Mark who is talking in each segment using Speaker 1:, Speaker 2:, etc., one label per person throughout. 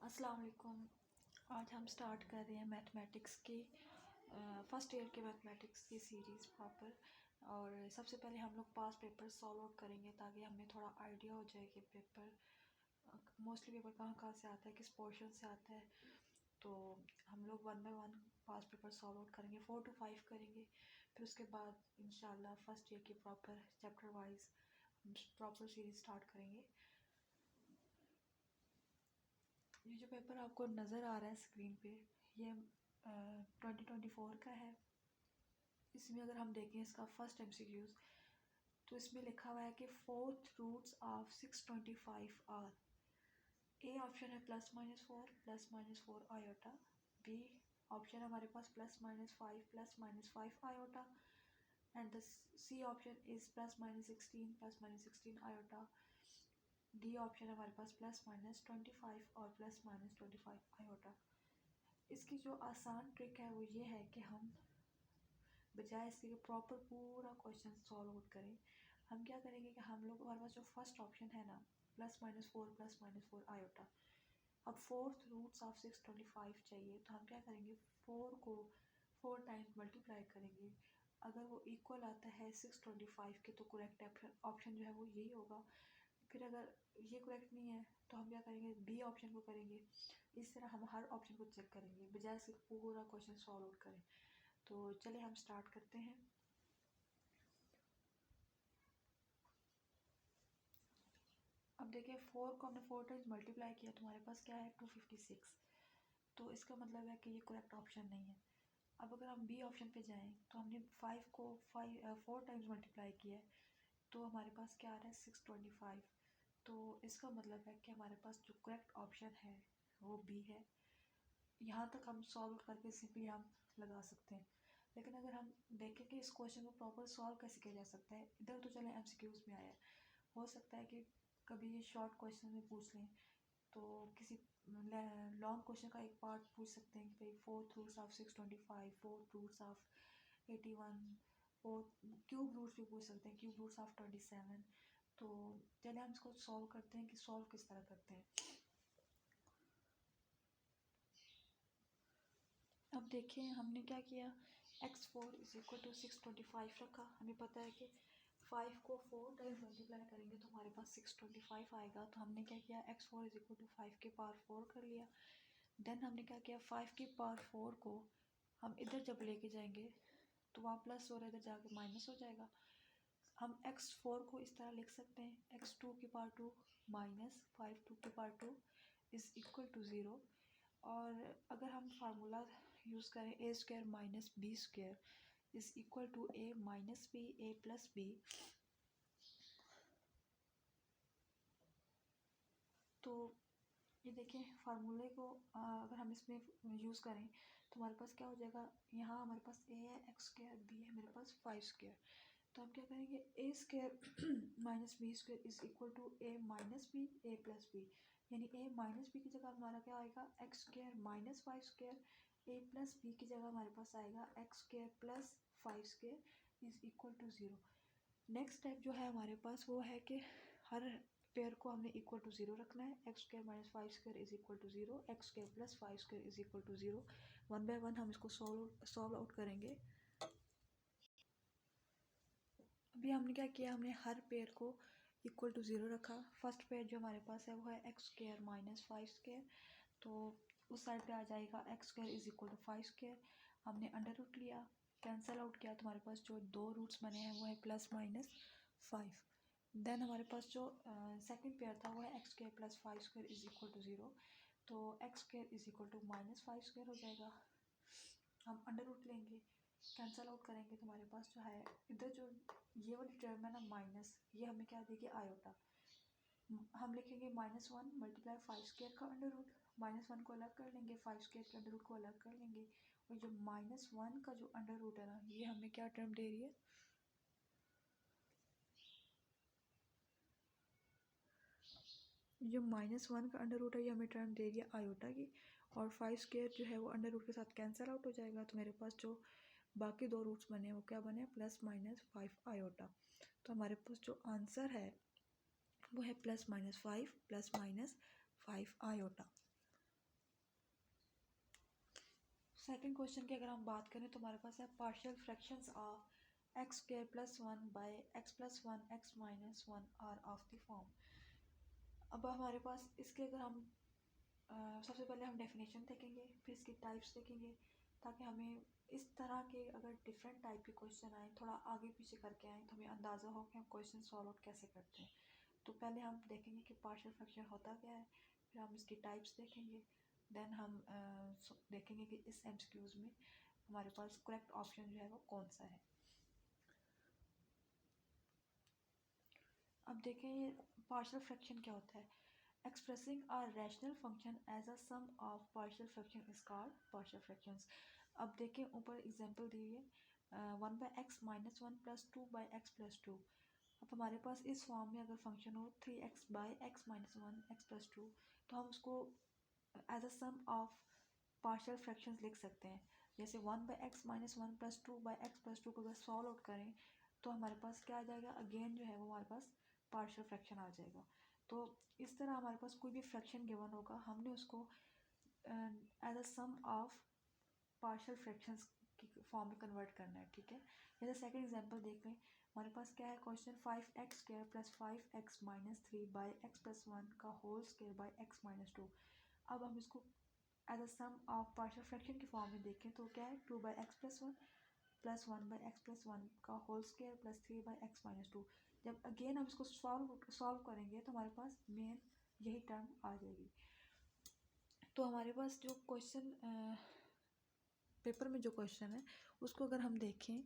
Speaker 1: अस्सलाम वालेकुम। आज हम स्टार्ट कर रहे हैं मैथमेटिक्स की फ़र्स्ट ईयर के मैथमेटिक्स की सीरीज़ प्रॉपर। और सबसे पहले हम लोग पास पेपर सॉल्व आउट करेंगे ताकि हमें थोड़ा आइडिया हो जाए कि पेपर मोस्टली पेपर कहाँ कहाँ से आता है, किस पोर्शन से आता है। तो हम लोग 1 by 1 pass paper solve out करेंगे, 4 to 5 करेंगे। फिर उसके बाद इंशाल्लाह फ़र्स्ट ईयर की proper chapter wise proper series start करेंगे। ये जो पेपर आपको नज़र आ रहा है स्क्रीन पे, ये 2024 का है। इसमें अगर हम देखें इसका फर्स्ट MCQs, तो इसमें लिखा हुआ है कि 4th roots of 625 are. A option है +-4 आयोटा। बी ऑप्शन है हमारे पास +-5 iota. And the C option is +-16 iota. D option है हमारे पास +-25 और +-25 आयोटा। इसकी जो आसान ट्रिक है वो ये है कि हम बजाय इसके प्रॉपर पूरा क्वेश्चन सॉल्व आउट करें, हम क्या करेंगे कि हम लोग हमारे पास जो फर्स्ट ऑप्शन है ना +-4 आयोटा, अब 4th रूट्स ऑफ 625 चाहिए, तो हम क्या करेंगे 4 को 4 टाइम्स मल्टीप्लाई करेंगे। अगर वो इक्वल आता है 625 के तो करेक्ट ऑप्शन जो है वो यही होगा। फिर अगर ये करेक्ट नहीं है तो हम क्या करेंगे बी ऑप्शन को करेंगे। इस तरह हम हर ऑप्शन को चेक करेंगे बजाय सिर्फ पूरा क्वेश्चन सॉल्व आउट करें। तो चलिए हम स्टार्ट करते हैं। अब देखिए 4 को हमने 4 टाइम्स मल्टीप्लाई किया तो हमारे पास क्या है 256। तो इसका मतलब है कि ये करेक्ट ऑप्शन नहीं है। अब अगर हम बी ऑप्शन पे जाएं तो हमने 5 को 4 टाइम्स मल्टीप्लाई किया है तो हमारे पास क्या आ रहा है 625। तो इसका मतलब है कि हमारे पास जो करेक्ट ऑप्शन है वो बी है। यहाँ तक हम सॉल्व करके सिंपली हम लगा सकते हैं। लेकिन अगर हम देखें कि इस क्वेश्चन को प्रॉपर सॉल्व कैसे किया जा सकता है, इधर तो चले MCQs में आया है, हो सकता है कि कभी ये शॉर्ट क्वेश्चन में पूछ लें तो किसी लॉन्ग क्वेश्चन का एक पार्ट पूछ सकते हैं कि भाई 4th roots of 625, 4th roots of 81, 4 cube roots भी पूछ सकते हैं, क्यूब रूट्स ऑफ 27। तो चलिए हम इसको सॉल्व करते हैं कि सॉल्व किस तरह करते हैं। अब देखिए हमने क्या किया, x4 = 625 रखा। हमें पता है कि 5 को 4 टाइम्स मल्टीप्लाई करेंगे तो हमारे पास 625 आएगा। तो हमने क्या किया x4 = 5 की पावर 4 कर लिया। देन हमने क्या किया 5 की पावर 4 को हम इधर जब लेके जाएंगे तो वहाँ प्लस हो रहा है, इधर जाके माइनस हो जाएगा। हम x4 को इस तरह लिख सकते हैं x2 की पावर 2 माइनस 5 2 की पावर 2 इज़ इक्वल टू 0। और अगर हम फार्मूला यूज़ करें a² minus b² is equal to a minus b a plus b, तो ये देखें फार्मूले को अगर हम इसमें यूज़ करें तो हमारे पास क्या हो जाएगा, यहाँ हमारे पास a है x² b है मेरे पास 5²। तो हम क्या करेंगे a² minus b² is equal to a minus b a plus b, यानी a माइनस b की जगह हमारा क्या आएगा x² minus 5² a plus b की जगह हमारे पास आएगा x² plus 5² is equal to 0। Next step जो है हमारे पास वो है कि हर पेयर को हमने इक्वल टू 0 रखना है। x² minus 5² is equal to 0, x² plus 5² is equal to 0। 1 by 1 हम इसको सॉल्व आउट करेंगे। अभी हमने क्या किया, हमने हर पेयर को इक्वल टू 0 रखा। फर्स्ट पेयर जो हमारे पास है वो है x² माइनस 5², तो उस साइड पे आ जाएगा x² इज़ इक्वल टू 5²। हमने अंडर रूट लिया, कैंसिल आउट किया तो हमारे पास जो 2 रूट्स बने हैं वो है +-5। देन हमारे पास जो सेकंड पेयर था वो है x² plus 5² is equal to 0, तो x² इज़ इक्वल टू -5² हो जाएगा। हम अंडर रूट लेंगे, कैंसिल आउट करेंगे तो हमारे पास जो है इधर जो ये वाली टर्म है ना माइनस, ये हमें क्या देगी आयोटा। हम लिखेंगे -1 मल्टीप्लाई 5² का अंडर रूट, -1 को अलग कर लेंगे, 5² के अंडर रूट को अलग कर लेंगे, और जो -1 का जो अंडर रूट है ना ये हमें क्या टर्म दे रही है, जो -1 का अंडर रूट है ये हमें टर्म दे रही है आयोटा की। और 5² जो है वो अंडर रूट के साथ कैंसिल आउट हो जाएगा, तो मेरे पास जो बाकी 2 रूट्स बने वो क्या बने +-5 आयोटा। तो हमारे पास जो आंसर है वो है +-5 +-5 आयोटा। सेकंड क्वेश्चन की अगर हम बात करें तो हमारे पास है partial fractions of x square plus one by x plus one x minus one are of the form. अब हमारे पास इसके अगर हम सबसे पहले हम डेफिनेशन देखेंगे, फिर इसकी टाइप्स देखेंगे, ताकि हमें इस तरह के अगर डिफरेंट टाइप के क्वेश्चन आए, थोड़ा आगे पीछे करके आए, तो हमें अंदाज़ा हो कि हम क्वेश्चन सॉल्व आउट कैसे करते हैं। तो पहले हम देखेंगे कि पार्शियल फ्रैक्शन होता क्या है, फिर हम इसकी टाइप्स देखेंगे, देन हम देखेंगे कि इस एमसीक्यूज में हमारे पास करेक्ट ऑप्शन जो है वो कौन सा है। अब देखें ये पार्शियल फ्रैक्शन क्या होता है। Expressing a rational function as a sum of partial fraction is called partial fractions. अब देखें ऊपर एग्जांपल दी है 1/x-1 + 2/x+2। अब हमारे पास इस फॉर्म में अगर फंक्शन हो 3x/x-1 x+2, तो हम उसको as a sum of partial fractions लिख सकते हैं। जैसे 1/x-1 + 2/x+2 को अगर सॉल्व आउट करें तो हमारे पास क्या आ जाएगा, अगेन जो है वो हमारे पास पार्शियल फ्रैक्शन आ जाएगा। तो इस तरह हमारे पास कोई भी फ्रैक्शन गिवन होगा, हमने उसको as a sum of partial fractions की फॉर्म में कन्वर्ट करना है, ठीक है। जैसे सेकंड एग्जांपल देख लें, हमारे पास क्या है क्वेश्चन 5x² + 5x - 3/x+1 का होल स्क्वायर बाय x - 2। अब हम इसको as a sum of partial fraction की फॉर्म में देखें तो क्या है 2/x+1 + 1/x+1 का होल स्क्वायर प्लस 3/x - 2। जब अगेन हम इसको सॉल्व करेंगे तो हमारे पास मेन यही टर्म आ जाएगी। तो हमारे पास जो क्वेश्चन पेपर में जो क्वेश्चन है उसको अगर हम देखें,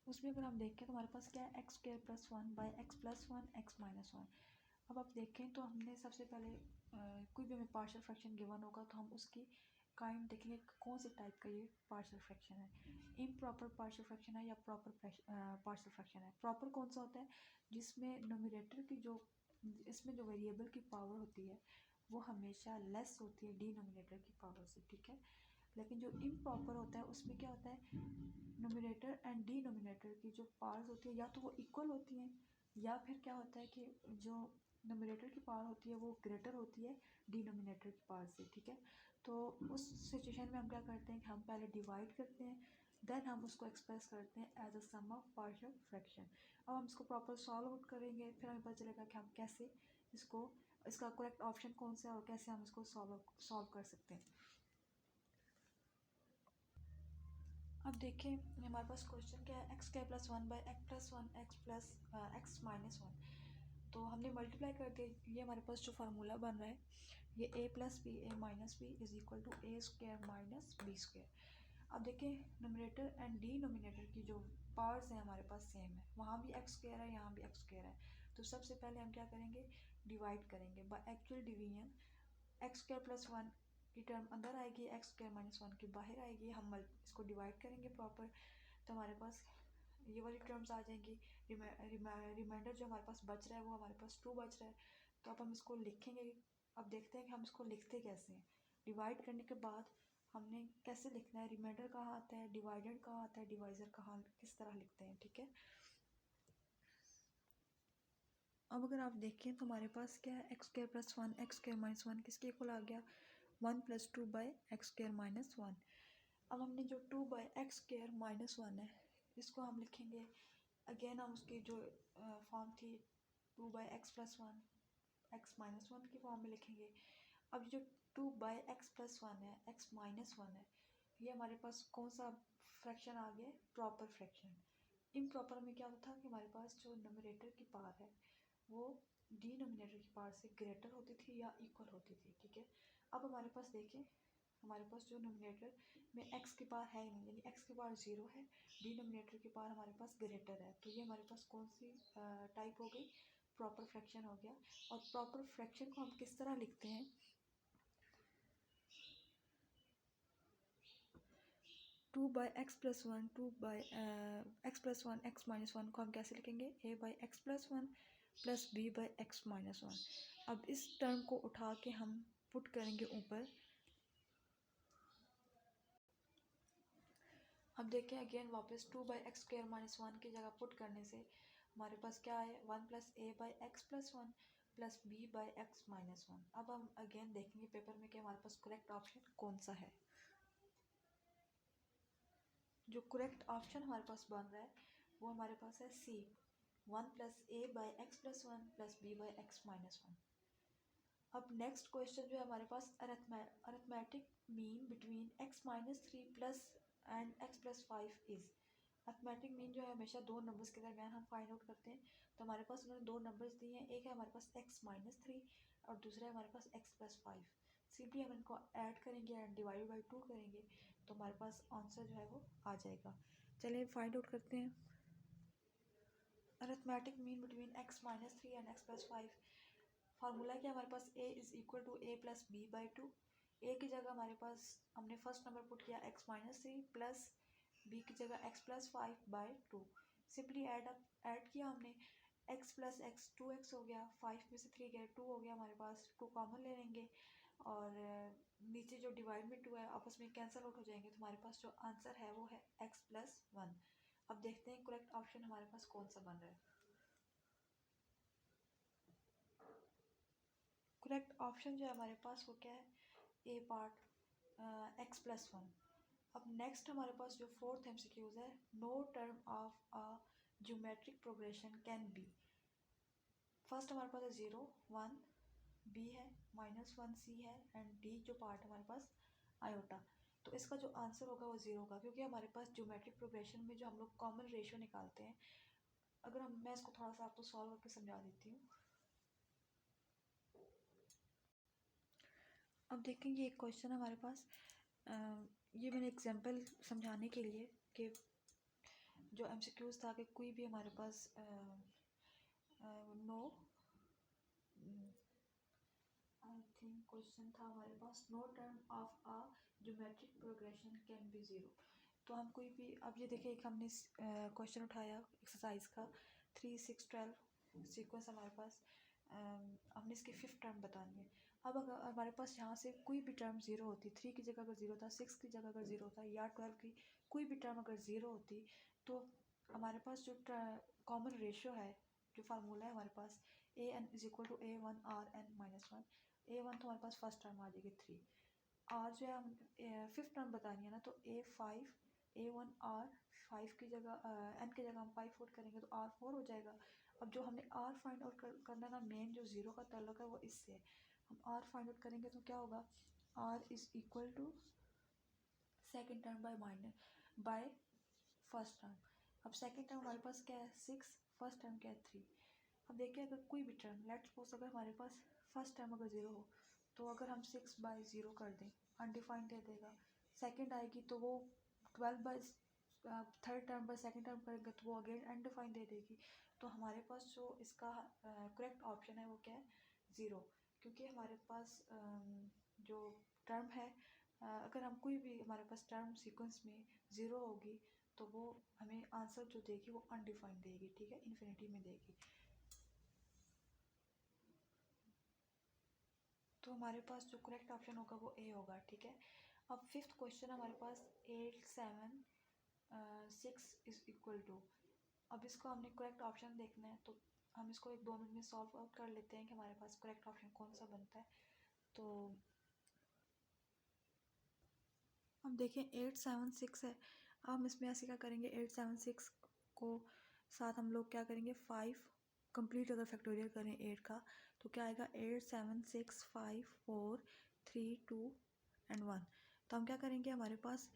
Speaker 1: उसमें अगर हम देखें तो हमारे पास क्या है x² + 1/x+1 x - 1। अब आप देखें तो हमने सबसे पहले कोई भी हमें पार्शियल फ्रैक्शन गिवन होगा तो हम उसकी काइंड देखेंगे कौन से टाइप का ये पार्शियल फ्रैक्शन है, इम्प्रॉपर पार्शियल फ्रैक्शन है या प्रॉपर पार्शियल फ्रैक्शन है। प्रॉपर कौन सा होता है, जिसमें नोमिनेटर की जो इसमें जो वेरिएबल की पावर होती है वो हमेशा लेस होती है डिनोमिनेटर की पावर से, ठीक है। लेकिन जो इम्प्रॉपर होता है उसमें क्या होता है, नोमिनेटर एंड डिनोमिनेटर की जो पावर्स होती है या तो वो इक्वल होती हैं, या फिर क्या होता है कि जो नोमिनेटर की पावर होती है वो ग्रेटर होती है डिनोमिनेटर की पावर से, ठीक है। तो उस सिचुएशन में हम क्या करते हैं कि हम पहले डिवाइड करते हैं, देन हम उसको एक्सप्रेस करते हैं as a sum of partial fraction. अब हम इसको प्रॉपर सॉल्व आउट करेंगे, फिर हमें पता चलेगा कि हम कैसे इसको, इसका करेक्ट ऑप्शन कौन सा है और कैसे हम इसको सॉल्व कर सकते हैं। अब देखें हमारे पास क्वेश्चन क्या है x² + 1/x+1 x - 1। तो हमने मल्टीप्लाई कर दिया, ये हमारे पास जो फार्मूला बन रहा है ये a + b a - b = a² - b²। अब देखें नोमिनेटर एंड डिनोमिनेटर की जो पावर्स हैं हमारे पास सेम है, वहाँ भी x² है यहाँ भी x² है। तो सबसे पहले हम क्या करेंगे, डिवाइड करेंगे बाय एक्चुअल डिवीजन। x² + 1 की टर्म अंदर आएगी, x² - 1 की बाहर आएगी, हम इसको डिवाइड करेंगे प्रॉपर, तो हमारे पास ये वाली टर्म्स आ जाएंगी। रिमाइंडर जो हमारे पास बच रहा है वो हमारे पास 2 बच रहा है। तो अब हम इसको लिखेंगे। अब देखते हैं कि हम इसको लिखते कैसे हैं। डिवाइड करने के बाद हमने कैसे लिखना है, रिमाइंडर कहाँ आता है, डिवाइडेड कहाँ आता है, डिवाइज़र कहाँ, किस तरह लिखते हैं, ठीक है। अब अगर आप देखें तो हमारे पास क्या है x² + 1 x² - 1 किसके इक्वल आ गया 1 + 2/x² - 1। अब हमने जो 2/x² - 1 है इसको हम लिखेंगे, अगेन हम उसकी जो फॉर्म थी 2/x + 1 x - 1 की फॉर्म में लिखेंगे। अब जो 2/x + 1 है x - 1 है, ये हमारे पास कौन सा फ्रैक्शन आ गया, प्रॉपर फ्रैक्शन। इम्प्रॉपर में क्या होता था कि हमारे पास जो नोमिनेटर की पावर है वो डिनोमिनेटर की पावर से ग्रेटर होती थी या इक्वल होती थी, ठीक है। अब हमारे पास देखें, हमारे पास जो नोमिनेटर में x की पावर है ही नहीं, यानी x की पावर 0 है, डिनोमिनेटर की पावर हमारे पास ग्रेटर है, तो ये हमारे पास कौन सी टाइप हो गई, प्रॉपर फ्रैक्शन हो गया। और प्रॉपर फ्रैक्शन को हम किस तरह लिखते हैं, 2/x + 1 2/x + 1 x - 1 को हम कैसे लिखेंगे, a/x + 1 + b/x - 1। अब इस टर्म को उठा के हम पुट करेंगे ऊपर। अब देखें अगेन वापस 2/x² - 1 की जगह पुट करने से हमारे पास क्या है 1 + a/x + 1 + b/x - 1। अब हम अगेन देखेंगे पेपर में कि हमारे पास करेक्ट ऑप्शन कौन सा है। जो करेक्ट ऑप्शन हमारे पास बन रहा है वो हमारे पास है सी, 1 प्लस A by x plus one plus B by X minus one. अब नेक्स्ट क्वेश्चन जो है हमारे पास arithmetic mean between X minus three plus and X plus five is. Arithmetic mean जो है हमेशा दो नंबर्स के दरमियान हम फाइंड आउट करते हैं। तो हमारे पास उन्होंने दो नंबर्स दिए हैं, एक है हमारे पास एक्स माइनस थ्री और दूसरा है हमारे पास एक्स प्लस फाइव। सिंपली हम इनको ऐड करेंगे एंड डिवाइड बाई टू करेंगे तो हमारे पास आंसर जो है वो आ जाएगा। चलिए फाइंड आउट करते हैं। Arithmetic mean between X minus three and X plus five. Formula क्या हमारे पास a is equal to A plus B by two. A की जगह हमारे पास हमने फर्स्ट नंबर पुट किया X minus three plus B की जगह X plus five by two. Simply add किया हमने, एक्स प्लस एक्स 2x हो गया, 5 में से 3 गया 2 हो गया हमारे पास, 2 कॉमन ले लेंगे और नीचे जो डिवाइड में 2 है आपस में कैंसिल आउट हो जाएंगे तो हमारे पास जो आंसर है वो है x प्लस वन। अब देखते हैं करेक्ट ऑप्शन हमारे पास कौन सा बन रहा है। करेक्ट ऑप्शन जो है हमारे पास वो क्या है, a part x plus one. अब नेक्स्ट हमारे पास जो फोर्थ एमसीक्यूज है, no term of a geometric progression can be. First हमारे पास है 0 1, बी है -1 सी है एंड डी जो पार्ट हमारे पास आयोटा। तो इसका जो आंसर होगा वो 0 होगा क्योंकि हमारे पास ज्योमेट्रिक प्रोग्रेशन में जो हम लोग कॉमन रेशियो निकालते हैं, अगर मैं इसको थोड़ा सा आपको सॉल्व करके समझा देती हूँ। अब देखेंगे एक क्वेश्चन हमारे पास, ये मैंने एग्जांपल समझाने के लिए कि जो एमसीक्यूज था कि कोई भी हमारे पास नो आई थिंक क्वेश्चन था हमारे पास, no term of a geometric progression can be zero. तो हम कोई भी, अब ये देखिए एक हमने क्वेश्चन उठाया एक्सरसाइज का 3 6 12 सीक्वेंस हमारे पास, हमने इसकी फिफ्थ टर्म बतानी है। अब अगर हमारे पास यहाँ से कोई भी टर्म ज़ीरो होती, 3 की जगह अगर ज़ीरो था, 6 की जगह अगर ज़ीरो था या 12 की कोई भी टर्म अगर ज़ीरो होती तो हमारे पास जो कॉमन रेशियो है, जो फार्मूला है हमारे पास, A N is equal to A one R N minus one. A one तो हमारे पास फर्स्ट टर्म आ जाएगी 3, आर जो है हम फिफ्थ टर्म बतानी है ना, तो A five A one R, five की जगह एन की जगह हम 5 पुट करेंगे तो आर 4 हो जाएगा। अब जो हमने आर फाइंड आउट करना ना, मेन जो ज़ीरो का ताल्लुक है वो इससे है। हम आर फाइंड आउट करेंगे तो क्या होगा, r is equal to second term by first term. अब सेकेंड टर्म हमारे पास क्या है 6, फर्स्ट टर्म क्या है 3। अब देखिए अगर कोई भी टर्म, लेट्स सपोज अगर हमारे पास फर्स्ट टर्म अगर ज़ीरो हो तो अगर हम 6/0 कर दें, अनडिफाइंड दे देगा। सेकंड आएगी तो वो 12 third term by second term करेंगे तो वो अगेन अनडिफाइंड दे देगी। तो हमारे पास जो इसका करेक्ट ऑप्शन है वो क्या है, 0। क्योंकि हमारे पास जो टर्म है, अगर हम कोई भी हमारे पास टर्म सीक्वेंस में 0 होगी तो वो हमें आंसर जो देगी वो अनडिफाइंड देगी, ठीक है, इन्फिनिटी में देगी। तो हमारे पास जो करेक्ट ऑप्शन होगा वो ए होगा, ठीक है। अब फिफ्थ क्वेश्चन हमारे पास 8 7 6 इज इक्वल टू। अब इसको हमने करेक्ट ऑप्शन देखना है तो हम इसको 1-2 मिनट में सॉल्व आउट कर लेते हैं कि हमारे पास करेक्ट ऑप्शन कौन सा बनता है। तो अब देखें 8 7 6 है। अब हम इसमें ऐसे क्या करेंगे, 8 7 6 को साथ हम लोग क्या करेंगे 5 कंप्लीट अगर फैक्टोरियल करें 8 का तो क्या आएगा 8 7 6 5 4 3 2 एंड 1। तो हम क्या करेंगे, हमारे पास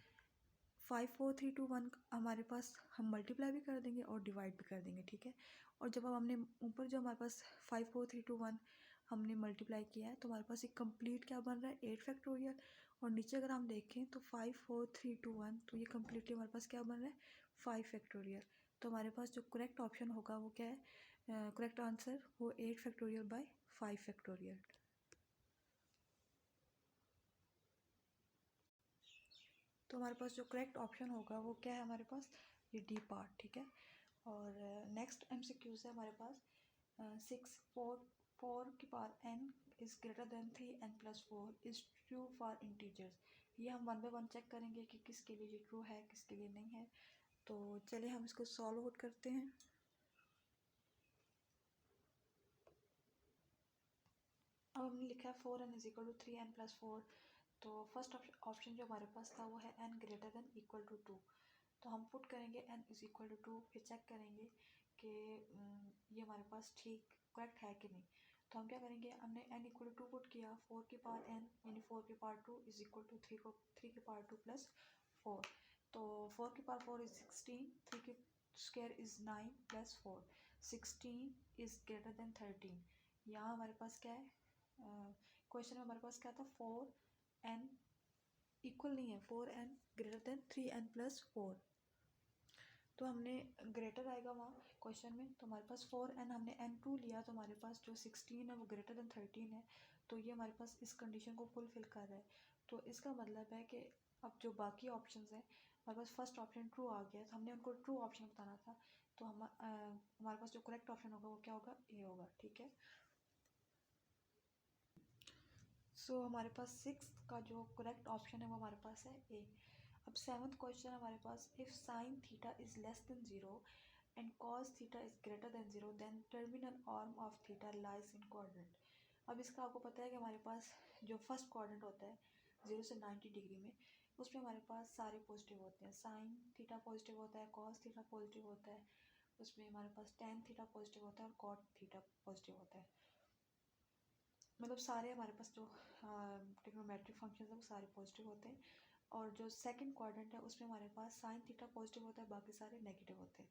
Speaker 1: 5 4 3 2 1 हमारे पास हम मल्टीप्लाई भी कर देंगे और डिवाइड भी कर देंगे, ठीक है। और जब अब हमने ऊपर जो हमारे पास 5 4 3 2 1 हमने मल्टीप्लाई किया है तो हमारे पास एक कंप्लीट क्या बन रहा है 8 फैक्टोरियल। और नीचे अगर हम देखें तो 5 4 3 2 1 तो ये कम्प्लीटली हमारे पास क्या बन रहा है 5 फैक्टोरियल। तो हमारे पास जो करेक्ट ऑप्शन होगा वो क्या है, करेक्ट आंसर वो 8 फैक्टोरियल बाय 5 फैक्टोरियल। तो हमारे पास जो करेक्ट ऑप्शन होगा वो क्या है हमारे पास, ये डी पार्ट, ठीक है। और नेक्स्ट एमसीक्यूज है हमारे पास 6 4 की power n is greater then 3n+4 is true for integers. ये हम 1 बाय 1 चेक करेंगे कि किसके लिए ये ट्रू है किसके लिए नहीं है। तो चलिए हम इसको सॉल्व आउट करते हैं। अब हमने लिखा है 4n is equal to 3n+4। तो फर्स्ट ऑप्शन जो हमारे पास था वो है n greater than equal to 2। तो हम पुट करेंगे n इज़ इक्वल टू 2, फिर चेक करेंगे कि ये हमारे पास ठीक करेक्ट है कि नहीं। तो हम क्या करेंगे, हमने n इक्वल टू 2 पुट किया, 4 की पावर n यानी 4 की पावर 2 इज़ इक्वल टू 3 की पावर 2 प्लस 4। तो 4 की पावर 4 इज़ 16, 3 की square is 9 plus 4, 16 is greater then 13। यहाँ हमारे पास क्या है, क्वेश्चन में हमारे पास क्या था, 4n इक्वल नहीं है, 4n greater than 3n plus 4। तो हमने ग्रेटर आएगा वहाँ क्वेश्चन में, तो हमारे पास 4n हमने n2 लिया, तो हमारे पास जो 16 है वो ग्रेटर देन 13 है। तो ये हमारे पास इस कंडीशन को फुलफिल कर रहा है। तो इसका मतलब है कि अब जो बाकी ऑप्शंस हैं, हमारे पास फर्स्ट ऑप्शन ट्रू आ गया, तो हमने उनको ट्रू ऑप्शन बताना था। तो हमारे पास जो करेक्ट ऑप्शन होगा वो क्या होगा, ए होगा। ठीक है, सो हमारे पास सिक्स का जो करेक्ट ऑप्शन है वो हमारे पास है ए। अब सेवन्थ क्वेश्चन हमारे पास, if sine theta is less than 0 and cos theta is greater than 0 then terminal arm of theta lies in quadrant. अब इसका आपको पता है कि हमारे पास जो फर्स्ट क्वाड्रेंट होता है 0 से 90 डिग्री में, उसमें हमारे पास सारे पॉजिटिव होते हैं। साइन थीटा पॉजिटिव होता है, कॉस थीटा पॉजिटिव होता है, उसमें हमारे पास टेन थीटा पॉजिटिव होता है और कॉट थीटा पॉजिटिव होता है। मतलब सारे हमारे पास जो ट्रिग्नोमेट्रिक फंक्शन है वो सारे पॉजिटिव होते हैं। और जो सेकंड क्वाड्रेंट है उसमें हमारे पास साइन थीटा पॉजिटिव होता है, बाकी सारे नेगेटिव होते हैं।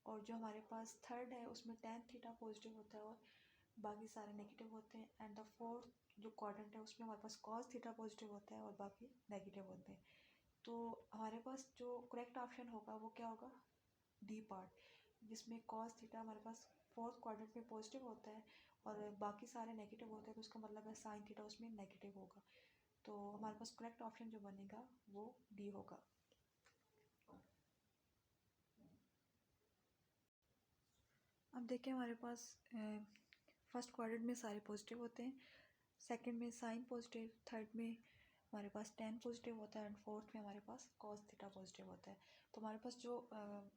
Speaker 1: और जो हमारे पास थर्ड है उसमें टेन थीटा पॉजिटिव होता है और बाकी सारे नेगेटिव होते हैं। एंड द फोर्थ जो क्वाड्रेंट है उसमें हमारे पास कॉस थीटा पॉजिटिव होता है और बाकी नेगेटिव होते हैं। तो हमारे पास जो करेक्ट ऑप्शन होगा वो क्या होगा, डी पार्ट, जिसमें कॉस थीटा हमारे पास फोर्थ क्वाड्रेंट में पॉजिटिव होता है और बाकी सारे नेगेटिव होते हैं। तो उसका मतलब है साइन थीटा उसमें नेगेटिव होगा। तो हमारे पास करेक्ट ऑप्शन जो बनेगा वो डी होगा। अब देखिए हमारे पास फर्स्ट क्वाड्रेंट में सारे पॉजिटिव होते हैं, सेकंड में साइन पॉजिटिव, थर्ड में हमारे पास टेन पॉजिटिव होता है एंड फोर्थ में हमारे पास कॉस थीटा पॉजिटिव होता है। तो हमारे पास जो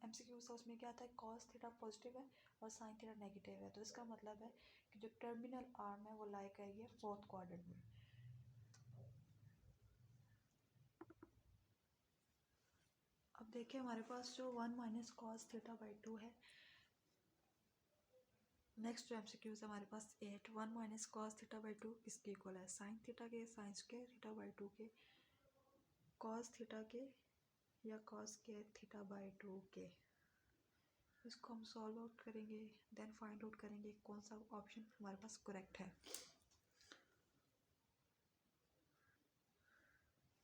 Speaker 1: एमसीक्यूज है उसमें क्या आता है, कॉस थीटा पॉजिटिव है और साइन थीटा नेगेटिव है। तो इसका मतलब है कि जो टर्मिनल आर्म है वो लाई करेगी फोर्थ क्वाड्रेंट में। अब देखिए हमारे पास जो 1 माइनस कॉस थीटा बाई 2 है। नेक्स्ट जो एमसीक्यूज है हमारे पास 8, 1 माइनस कॉस थीटा बाई 2 किसके इक्वल है, साइन थीटा के, साइन स्क्वायर थीटा बाई 2 के, कॉस थीटा के या कॉस स्क्वायर थीटा बाई 2 के। इसको हम सॉल्व आउट करेंगे, देन फाइंड आउट करेंगे कौन सा ऑप्शन हमारे पास करेक्ट है।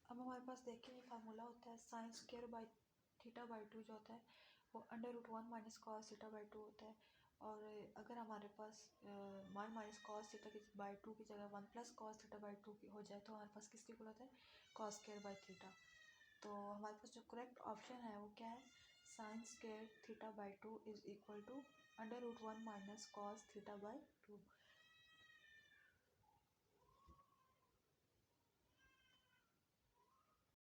Speaker 1: अब हमारे पास देखिए ये फार्मूला होता है, sine square by theta by 2 जो होता है वो under root 1 minus cos theta by 2 होता है। और अगर हमारे पास 1 माइनस कॉस थीटा की बाई 2 की जगह 1 प्लस कॉस थीटा बाई 2 की हो जाए तो हमारे पास किसकी इक्वल होता है, कॉस स्क्वायर बाई थीटा। तो हमारे पास जो करेक्ट ऑप्शन है वो क्या है, sine square theta by 2 is equal to under root 1 minus cos theta by 2।